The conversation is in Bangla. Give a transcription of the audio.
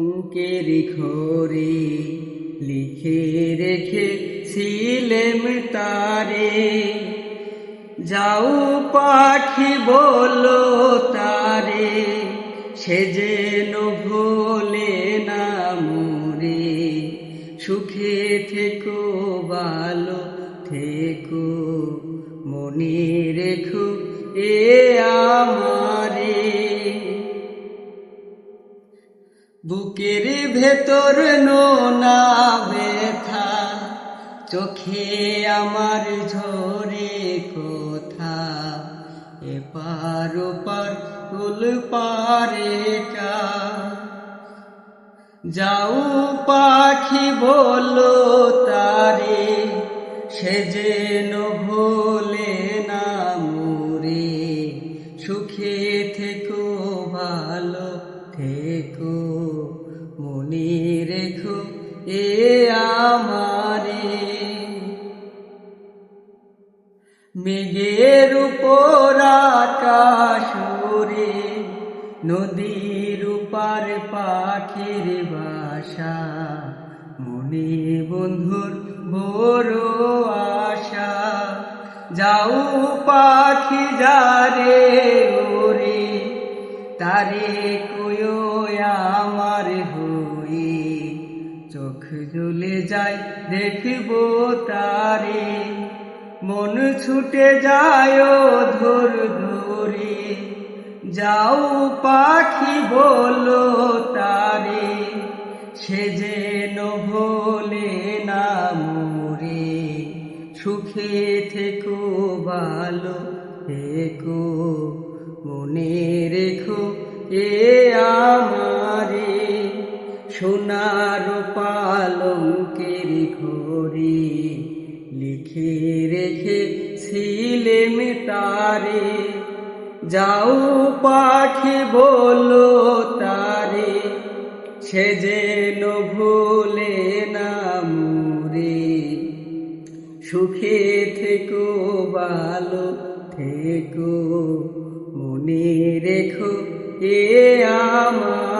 অঙ্কের ঘরে লিখে রেখেছিলেম তারে, যাও পাখি বলো তারে, সে যেন ভোলে না মোরে। সুখে থেকো ভালো থেকো, মনে রেখো এ আমারে। বুকের ভেতর নোনা ব্যথা, চোখে আমার ঝরে কথা, এপার ওপার উলপারে কা। যাও পাখি বলো তারে, সে যেন ভোলে না মোরে। সুখে থেকো ভালো থেকো, মনে রেখো এ আমারে। মেঘের উপর আকাশ ওরে, নদীর উপার পাখির বাসা, মনে বন্ধুর বড় আশা। যাও পাখি যারে ওরে, তারে কয়ো আমার হয়ে। চোখ জ্বলে যায় দেখবো তারে, মন ছুটে যায় ধর ধরে। যাও পাখি বলো তারে, সে যেন ভোলে না মোরে। সুখে থেকো ভালো থেকো, মনে রেখো এ আমারে। সোনার পালঙ্কের ঘরে লিখে রেখেছিলেম তারে, যাও পাখি বলো তারে, সে যেন ভোলে না মোরে। সুখে থেকো ভালো থেকো, মনে রেখো এ আমার।